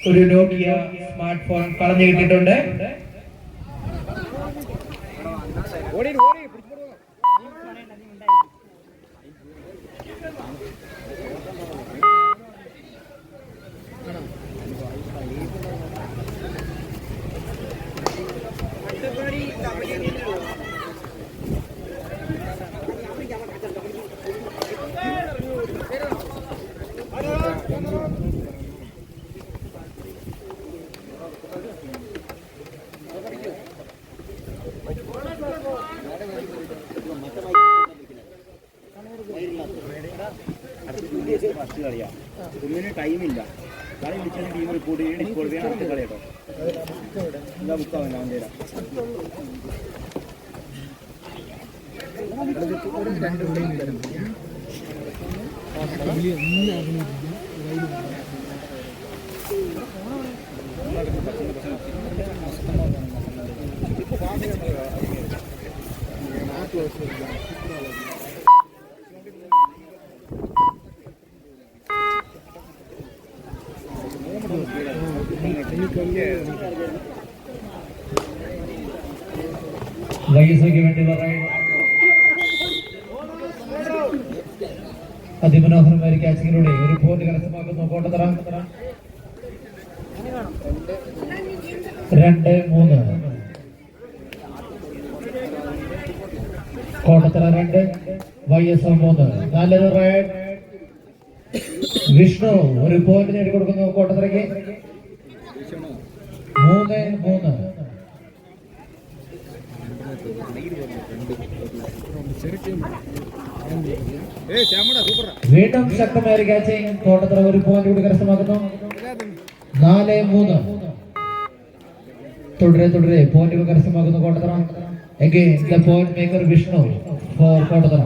ഒരു നോക്കിയ smart phone കളഞ്ഞു കിട്ടിയിട്ടുണ്ട്. ഒന്നിന് ടൈമില്ല. കളി വിളിച്ചാൽ ടീം റിപ്പോർട്ട് ചെയ്യണം. ഇപ്പോൾ അടുത്ത കളി കേട്ടോ. എന്താ ബുക്കാവില്ല അവൻ്റെ വൈഎസ്ഒയ്ക്ക് വേണ്ടിയുള്ള അതിമനോഹരമായ ക്യാച്ചിങ്ങിലൂടെ ഒരു പോയിന്റ് കരസ്ഥമാക്കുന്നു കോട്ടത്തറ. 2-3 കോട്ടത്തറ 2 വൈഎസ്ഒ 3. നല്ലൊരു റൈഡ്. വിഷ്ണു ഒരു പോയിന്റ് നേടിക്കൊടുക്കുന്നു കോട്ടത്തറയ്ക്ക്. 3-3. വീണ്ടും ശക്തമായ ക്യാച്ചിങ്. കോട്ടത്തറ ഒരു പോയിന്റ് കൂടി കരസ്ഥമാക്കുന്നു. 4-3. തുടരെ പോയിന്റുകൾ കരസ്ഥമാക്കുന്നു Kottathara. Again the point maker Vishnu for Kottathara.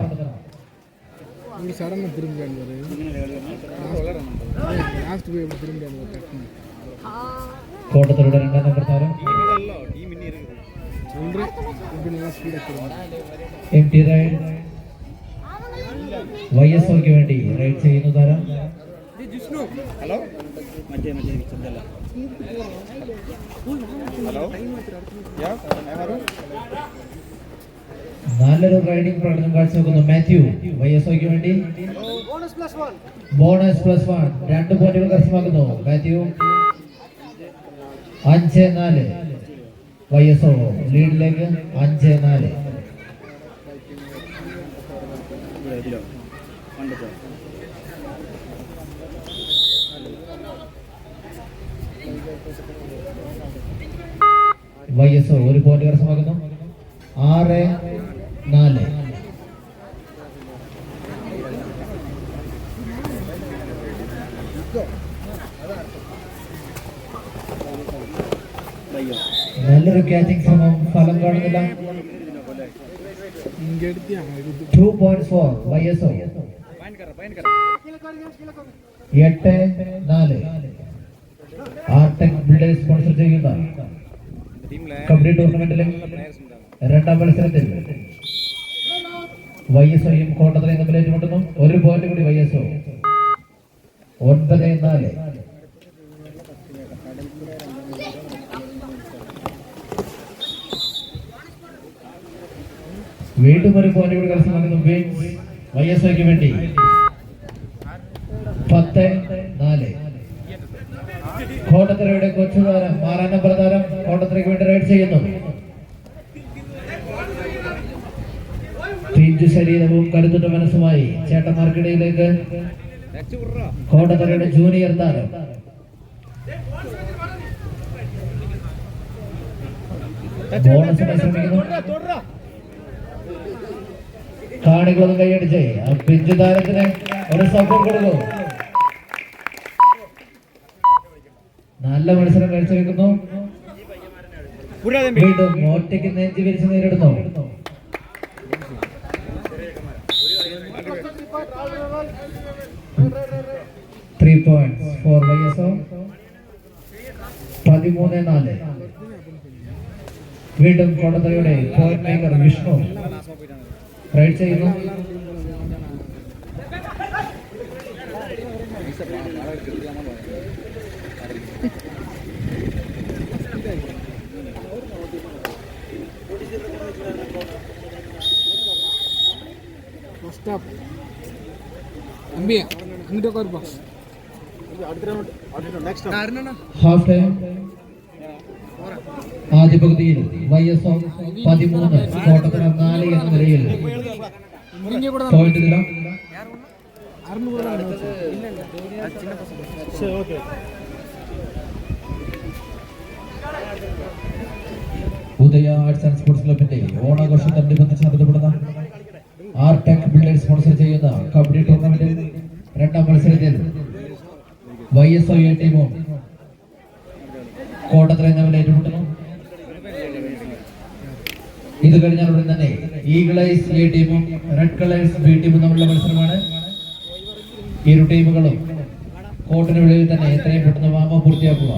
കോട്ടത്തറയുടെ 2ാം നമ്പർ താരം MT റൈഡ്. വൈഎസ്ഒയ്ക്ക് വേണ്ടി റൈഡ് ചെയ്യുന്ന താരം ഹലോ മറ്റേ നല്ലൊരു റൈഡിംഗ് പ്രകടനം കാഴ്ചവെക്കുന്നു മാത്യു. വൈഎസ്ഒയ്ക്ക് വേണ്ടി ബോണസ് പ്ലസ് 1 2 പോയിന്റുകൾ കരസ്ഥമാക്കുന്നു മാത്യു. 5-4 വൈഎസ്ഒ ലീഡിലേക്ക്. 5-4. വൈഎസ്ഒ ഒരു പോയിന്റ് കരസ്ഥമാക്കുന്നു. 6-4. നല്ലൊരു ക്യാച്ചിങ് ശ്രമം ഫലം കാണുന്നില്ല. 2 points for വൈഎസ്ഒ. 8-4. Artech builders sponsor ചെയ്യുന്ന കബഡി ടൂർണമെന്റിലെ 2ാം മത്സരത്തിൽ വൈഎസ്ഒയും കോട്ടത്തറയും തമ്മിൽ ഏറ്റുമുട്ടുന്നു. ഒരു പോയിന്റ് കൂടി വൈഎസ്ഒ. 9-4. വീണ്ടും ഒരു പോയിന്റ് കൂടി കരസ്ഥമാക്കുന്നു വൈഎസ്ഒയ്ക്ക് വേണ്ടി. 10-4. കോട്ടത്തറയുടെ കൊച്ചുതാരം 6ാം നമ്പർ താരം കോട്ടത്തറയ്ക്ക് വേണ്ടി റൈഡ് ചെയ്യുന്നു. പിഞ്ചു ശരീരവും കരുത്തുറ്റ മനസ്സുമായി ചേട്ടന്മാർക്കിടയിലേക്ക് കോട്ടത്തറയുടെ ജൂനിയർ താരം ബോണസിനെ ശ്രമിക്കുന്നു. കാണികളൊന്നും കൈയടിച്ച് ആ പിഞ്ചു താരത്തിന് ഒരു സപ്പോർട്ട് കൊടുക്കും. നല്ല മത്സരം കാഴ്ചവെക്കുന്നു. വീണ്ടും ഒറ്റയ്ക്ക് നെഞ്ചി വിരിച്ച് നേരിടുന്നു. 3 points for വൈഎസ്ഒ. 13-4. വീണ്ടും കോട്ടത്തറയുടെ പോയിന്റ് മേക്കർ വിഷ്ണു റൈഡ് ചെയ്യുന്നു. ഹാഫ് ടൈം ആദ്യ പകുതിയിൽ YSO 13 കോട്ടത്തറ 4 എന്ന നിലയിൽ പോയിന്റ് നില. ഉദയ ആർട്സ് ആൻഡ് സ്പോർട്സ് ക്ലബിന്റെ ഓണാഘോഷത്തോടനുബന്ധിച്ച് നടത്തപ്പെടുന്ന ആർടെക് ബിൽഡേഴ്സ് സ്പോൺസർ ചെയ്യുന്ന കബഡി ടൂർണമെന്റിൽ രണ്ടാം മത്സരത്തിൽ YSO ടീമും കോട്ടത്തറ തമ്മിൽ ഏറ്റുമുട്ടുന്നു. ഇത് കഴിഞ്ഞാൽ ഉടൻ തന്നെ ഈഗിൾസ് എ ടീമും റെഡ് കളേഴ്സ് ബി ടീമും തമ്മിലുള്ള മത്സരമാണ്. ഇരു ടീമുകളും കോർട്ടിന് വെളിയിൽ തന്നെ എത്രയും പെട്ടെന്ന് വാമ പൂർത്തിയാക്കുക.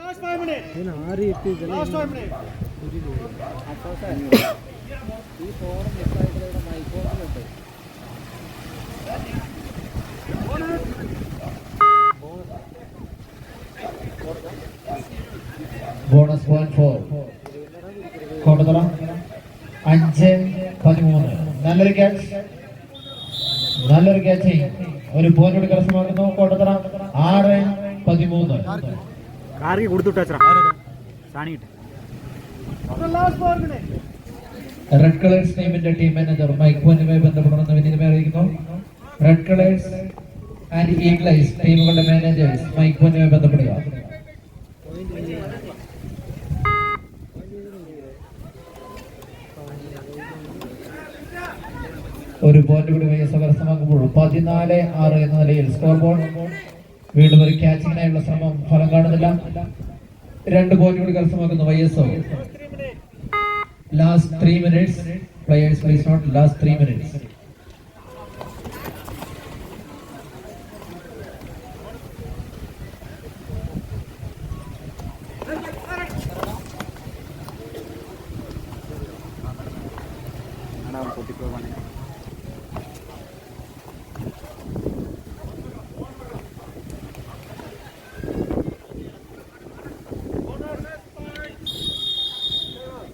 Last 5 minutes. Last 5 minutes. Bonus point for Kottathara 5-13. നല്ലൊരു ക്യാച്ചിങ്. ഒരു പോയിന്റ് കൂടി കരസ്ഥമാക്കുന്നു കോട്ടത്തറ 6-13. റെഡ് കളേഴ്സ് ടീമിന്റെ ടീം മാനേജർ മൈക്ക് പോയിന്റുമായി ബന്ധപ്പെടണമെന്ന് വിനീതമായി അറിയിക്കുന്നു. റെഡ് കളേഴ്സ് ആൻഡ് ഈഗിൾസ് ടീമുകളുടെ മാനേജേഴ്സ് മൈക്ക് പോയിന്റുമായി ബന്ധപ്പെടുക. ഒരു പോയിന്റ് കൂടി YSO കരസ്ഥമാക്കുമ്പോൾ 14-6 എന്ന നിലയിൽ സ്കോർ ബോർഡ്. വീണ്ടും ഒരു ക്യാച്ചിങ്ങിനായുള്ള ശ്രമം ഫലം കാണുന്നില്ല. 2 പോയിന്റ് കൂടി കരസ്ഥമാക്കുന്നു YSO. Last 3 minutes. Players please note last 3 minutes.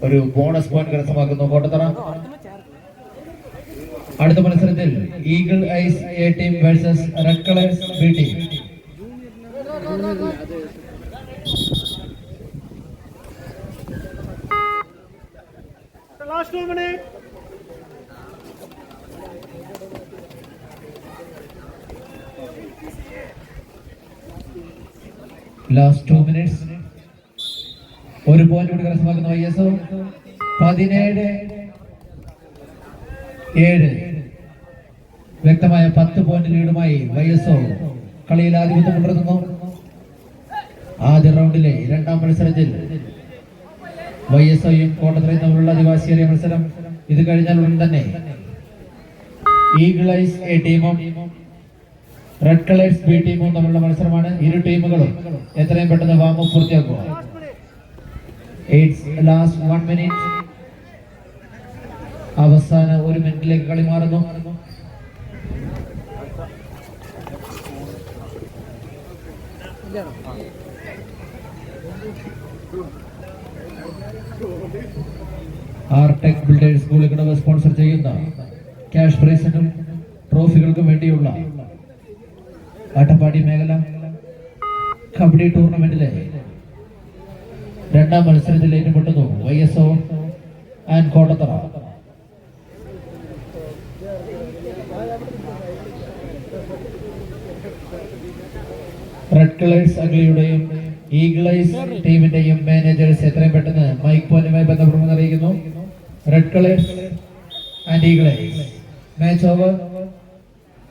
ഒരു ബോണസ് പോയിന്റ് കരസ്ഥമാക്കുന്നു കോട്ടത്തറ. അടുത്ത മത്സരത്തിൽ eagle eyes A team versus red colours B team. Last 2 minutes. Last 2 minutes. ഒരു പോയിന്റ് കൂടി കരസ്ഥമാക്കുന്ന YSO. 17-7. വ്യക്തമായ 10 പോയിന്റ് ലീഡുമായി YSO കളിയിൽ ആധിപത്യം പുലർത്തുന്നു. ആദ്യ റൗണ്ടിലെ രണ്ടാം മത്സരത്തിൽ YSOയും കോട്ടത്തറയും തമ്മിലുള്ള അതിവാശിയേറിയ മത്സരം. ഇത് കഴിഞ്ഞാൽ ഉടൻ തന്നെ ഈഗിൾസ് എ ടീമും റെഡ് കളേഴ്സ് ബി ടീമും തമ്മിലുള്ള മത്സരമാണ്. ഇരു ടീമുകളും എത്രയും പെട്ടെന്ന് വാമപ്പ് പൂർത്തിയാക്കുക. Last 1 minute. അവസാന 1 മിനിറ്റിലേക്ക് കളി മാറുന്നു. ആർടെക് ബിൽഡേഴ്സ് സ്കൂളുകൾ സ്പോൺസർ ചെയ്യുന്ന ക്യാഷ് പ്രൈസിനും ട്രോഫികൾക്കും വേണ്ടിയുള്ള അട്ടപ്പാടി മേഖല കബഡി ടൂർണമെന്റിലെ രണ്ടാം മത്സരത്തിൽ ഏറ്റുമുട്ടുന്നു YSO and Kottathara. Red colours അഗ്ലിയുടെയും ഈഗിൾസ് ടീമിന്റെയും മാനേജേഴ്സ് എത്രയും പെട്ടെന്ന് മൈക്ക് പോയിന്റുമായി ബന്ധപ്പെടുമെന്ന് അറിയിക്കുന്നു. Red colours and Eagles match over.